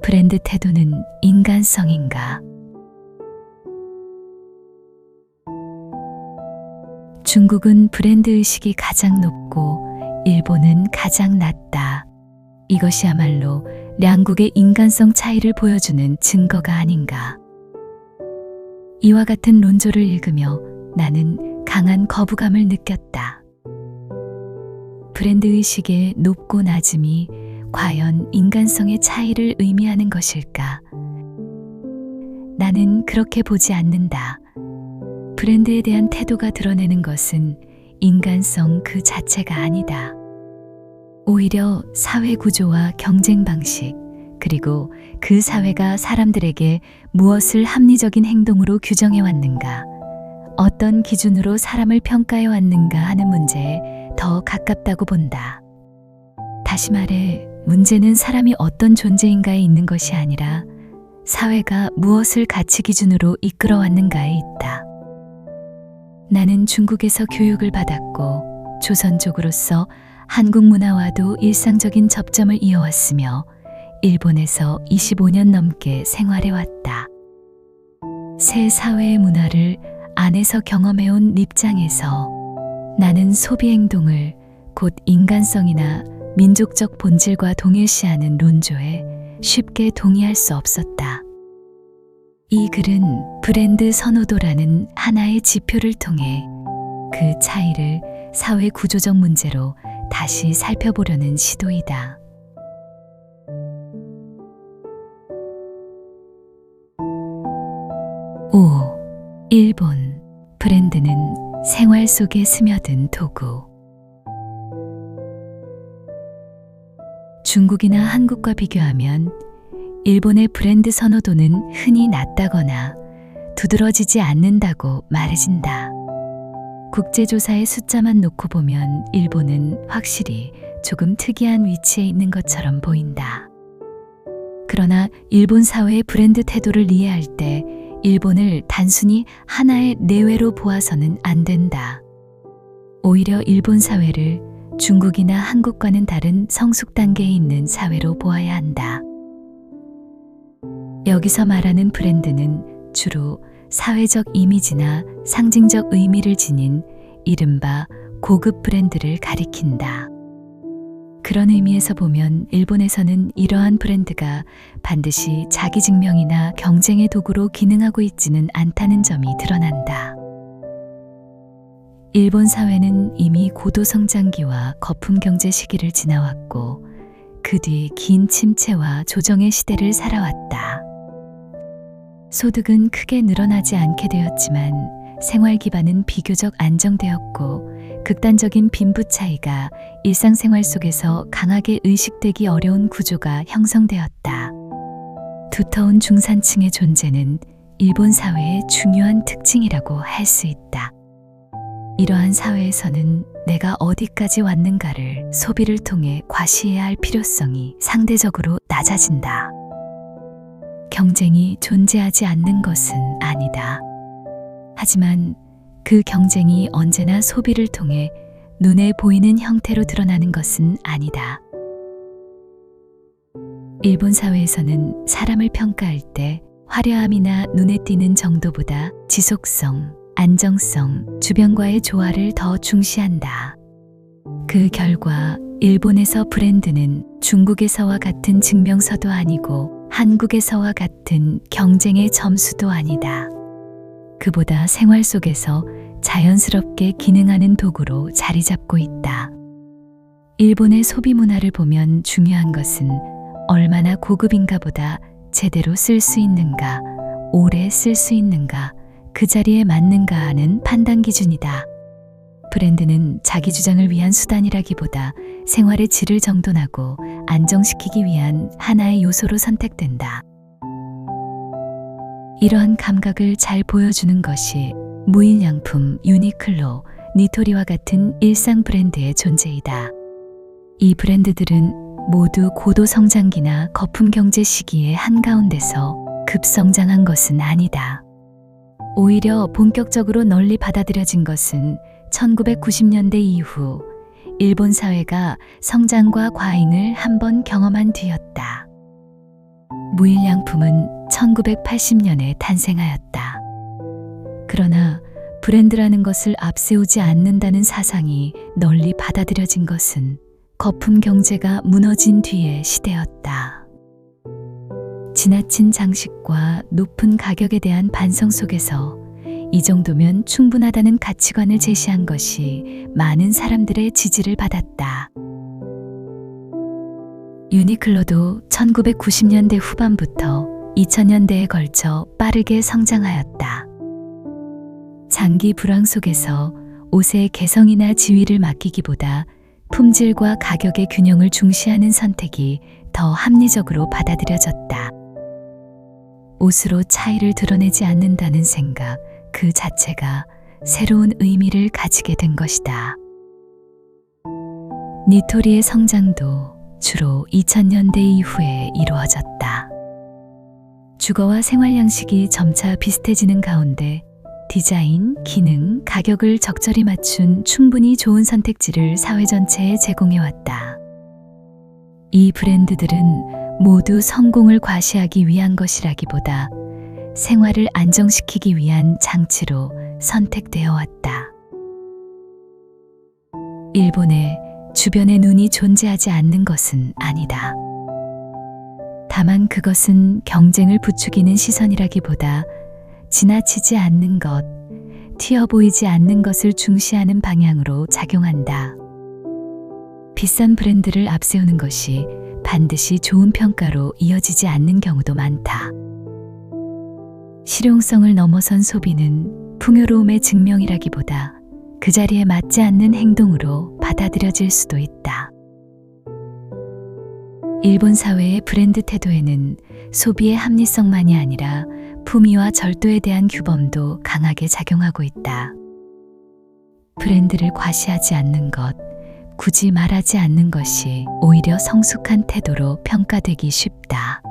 브랜드 태도는 인간성인가? 중국은 브랜드 의식이 가장 높고 일본은 가장 낮다. 이것이야말로 양국의 인간성 차이를 보여주는 증거가 아닌가. 이와 같은 논조를 읽으며 나는 강한 거부감을 느꼈다. 브랜드 의식의 높고 낮음이 과연 인간성의 차이를 의미하는 것일까? 나는 그렇게 보지 않는다. 브랜드에 대한 태도가 드러내는 것은 인간성 그 자체가 아니다. 오히려 사회 구조와 경쟁 방식, 그리고 그 사회가 사람들에게 무엇을 합리적인 행동으로 규정해 왔는가, 어떤 기준으로 사람을 평가해 왔는가 하는 문제에 더 가깝다고 본다. 다시 말해, 문제는 사람이 어떤 존재인가에 있는 것이 아니라 사회가 무엇을 가치 기준으로 이끌어 왔는가에 있다. 나는 중국에서 교육을 받았고 조선족으로서 한국 문화와도 일상적인 접점을 이어왔으며 일본에서 25년 넘게 생활해왔다. 새 사회의 문화를 안에서 경험해온 입장에서 나는 소비 행동을 곧 인간성이나 민족적 본질과 동일시하는 논조에 쉽게 동의할 수 없었다. 이 글은 브랜드 선호도라는 하나의 지표를 통해 그 차이를 사회 구조적 문제로 다시 살펴보려는 시도이다. 일본. 브랜드는 생활 속에 스며든 도구. 중국이나 한국과 비교하면 일본의 브랜드 선호도는 흔히 낮다거나 두드러지지 않는다고 말해진다. 국제조사의 숫자만 놓고 보면 일본은 확실히 조금 특이한 위치에 있는 것처럼 보인다. 그러나 일본 사회의 브랜드 태도를 이해할 때 일본을 단순히 하나의 내외로 보아서는 안 된다. 오히려 일본 사회를 중국이나 한국과는 다른 성숙 단계에 있는 사회로 보아야 한다. 여기서 말하는 브랜드는 주로 사회적 이미지나 상징적 의미를 지닌 이른바 고급 브랜드를 가리킨다. 그런 의미에서 보면 일본에서는 이러한 브랜드가 반드시 자기 증명이나 경쟁의 도구로 기능하고 있지는 않다는 점이 드러난다. 일본 사회는 이미 고도 성장기와 거품 경제 시기를 지나왔고 그 뒤 긴 침체와 조정의 시대를 살아왔다. 소득은 크게 늘어나지 않게 되었지만 생활 기반은 비교적 안정되었고 극단적인 빈부 차이가 일상생활 속에서 강하게 의식되기 어려운 구조가 형성되었다. 두터운 중산층의 존재는 일본 사회의 중요한 특징이라고 할 수 있다. 이러한 사회에서는 내가 어디까지 왔는가를 소비를 통해 과시해야 할 필요성이 상대적으로 낮아진다. 경쟁이 존재하지 않는 것은 아니다. 하지만 그 경쟁이 언제나 소비를 통해 눈에 보이는 형태로 드러나는 것은 아니다. 일본 사회에서는 사람을 평가할 때 화려함이나 눈에 띄는 정도보다 지속성, 안정성, 주변과의 조화를 더 중시한다. 그 결과 일본에서 브랜드는 중국에서와 같은 증명서도 아니고 한국에서와 같은 경쟁의 점수도 아니다. 그보다 생활 속에서 자연스럽게 기능하는 도구로 자리 잡고 있다. 일본의 소비 문화를 보면 중요한 것은 얼마나 고급인가 보다 제대로 쓸 수 있는가, 오래 쓸 수 있는가, 그 자리에 맞는가 하는 판단 기준이다. 브랜드는 자기 주장을 위한 수단이라기보다 생활의 질을 정돈하고 안정시키기 위한 하나의 요소로 선택된다. 이러한 감각을 잘 보여주는 것이 무인양품 유니클로, 니토리와 같은 일상 브랜드의 존재이다. 이 브랜드들은 모두 고도 성장기나 거품 경제 시기의 한가운데서 급성장한 것은 아니다. 오히려 본격적으로 널리 받아들여진 것은 1990년대 이후 일본 사회가 성장과 과잉을 한번 경험한 뒤였다. 무인양품은 1980년에 탄생하였다. 그러나 브랜드라는 것을 앞세우지 않는다는 사상이 널리 받아들여진 것은 거품 경제가 무너진 뒤의 시대였다. 지나친 장식과 높은 가격에 대한 반성 속에서 이 정도면 충분하다는 가치관을 제시한 것이 많은 사람들의 지지를 받았다. 유니클로도 1990년대 후반부터 2000년대에 걸쳐 빠르게 성장하였다. 장기 불황 속에서 옷의 개성이나 지위를 맡기기보다 품질과 가격의 균형을 중시하는 선택이 더 합리적으로 받아들여졌다. 옷으로 차이를 드러내지 않는다는 생각 그 자체가 새로운 의미를 가지게 된 것이다. 니토리의 성장도 주로 2000년대 이후에 이루어졌다. 주거와 생활 양식이 점차 비슷해지는 가운데 디자인, 기능, 가격을 적절히 맞춘 충분히 좋은 선택지를 사회 전체에 제공해왔다. 이 브랜드들은 모두 성공을 과시하기 위한 것이라기보다 생활을 안정시키기 위한 장치로 선택되어 왔다. 일본에 주변의 눈이 존재하지 않는 것은 아니다. 다만 그것은 경쟁을 부추기는 시선이라기보다 지나치지 않는 것, 튀어 보이지 않는 것을 중시하는 방향으로 작용한다. 비싼 브랜드를 앞세우는 것이 반드시 좋은 평가로 이어지지 않는 경우도 많다. 실용성을 넘어선 소비는 풍요로움의 증명이라기보다 그 자리에 맞지 않는 행동으로 받아들여질 수도 있다. 일본 사회의 브랜드 태도에는 소비의 합리성만이 아니라 품위와 절도에 대한 규범도 강하게 작용하고 있다. 브랜드를 과시하지 않는 것, 굳이 말하지 않는 것이 오히려 성숙한 태도로 평가되기 쉽다.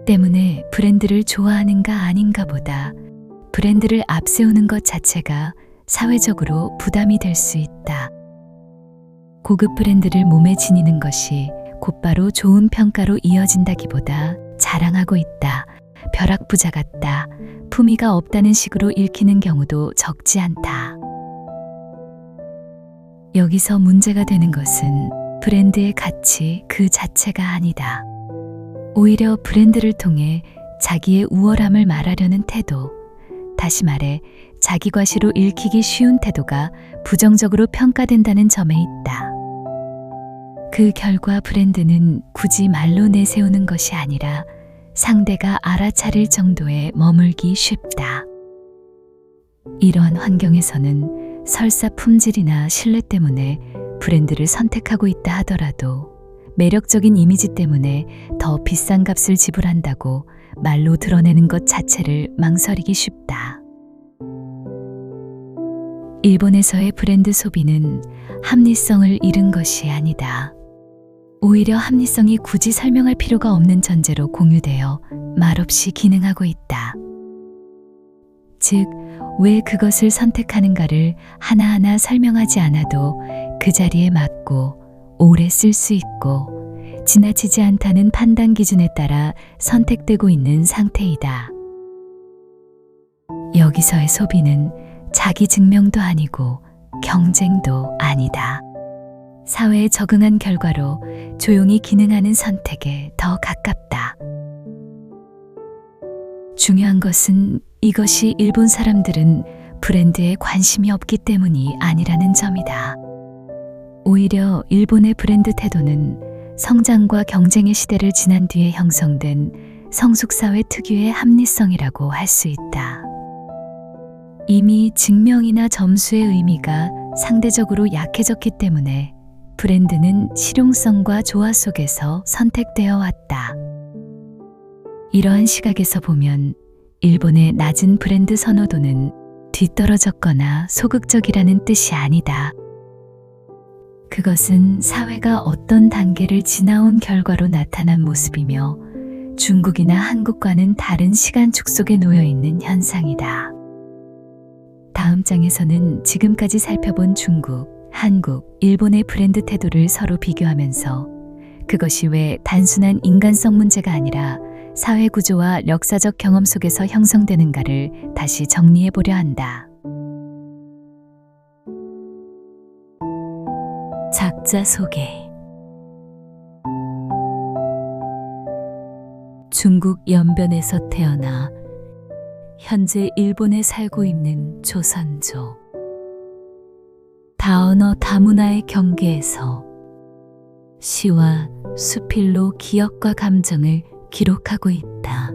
때문에 브랜드를 좋아하는가 아닌가 보다 브랜드를 앞세우는 것 자체가 사회적으로 부담이 될 수 있다. 고급 브랜드를 몸에 지니는 것이 곧바로 좋은 평가로 이어진다기보다 자랑하고 있다, 벼락부자 같다, 품위가 없다는 식으로 읽히는 경우도 적지 않다. 여기서 문제가 되는 것은 브랜드의 가치 그 자체가 아니다. 오히려 브랜드를 통해 자기의 우월함을 말하려는 태도, 다시 말해 자기 과시로 읽히기 쉬운 태도가 부정적으로 평가된다는 점에 있다. 그 결과 브랜드는 굳이 말로 내세우는 것이 아니라 상대가 알아차릴 정도에 머물기 쉽다. 이러한 환경에서는 설사 품질이나 신뢰 때문에 브랜드를 선택하고 있다 하더라도 매력적인 이미지 때문에 더 비싼 값을 지불한다고 말로 드러내는 것 자체를 망설이기 쉽다. 일본에서의 브랜드 소비는 합리성을 잃은 것이 아니다. 오히려 합리성이 굳이 설명할 필요가 없는 전제로 공유되어 말없이 기능하고 있다. 즉, 왜 그것을 선택하는가를 하나하나 설명하지 않아도 그 자리에 맞고 오래 쓸 수 있고 지나치지 않다는 판단 기준에 따라 선택되고 있는 상태이다. 여기서의 소비는 자기 증명도 아니고 경쟁도 아니다. 사회에 적응한 결과로 조용히 기능하는 선택에 더 가깝다. 중요한 것은 이것이 일본 사람들은 브랜드에 관심이 없기 때문이 아니라는 점이다. 오히려 일본의 브랜드 태도는 성장과 경쟁의 시대를 지난 뒤에 형성된 성숙사회 특유의 합리성이라고 할 수 있다. 이미 증명이나 점수의 의미가 상대적으로 약해졌기 때문에 브랜드는 실용성과 조화 속에서 선택되어 왔다. 이러한 시각에서 보면 일본의 낮은 브랜드 선호도는 뒤떨어졌거나 소극적이라는 뜻이 아니다. 그것은 사회가 어떤 단계를 지나온 결과로 나타난 모습이며 중국이나 한국과는 다른 시간축 속에 놓여 있는 현상이다. 다음 장에서는 지금까지 살펴본 중국, 한국, 일본의 브랜드 태도를 서로 비교하면서 그것이 왜 단순한 인간성 문제가 아니라 사회 구조와 역사적 경험 속에서 형성되는가를 다시 정리해 보려 한다. 작자 소개. 중국 연변에서 태어나 현재 일본에 살고 있는 조선조. 다언어 다문화의 경계에서 시와 수필로 기억과 감정을 기록하고 있다.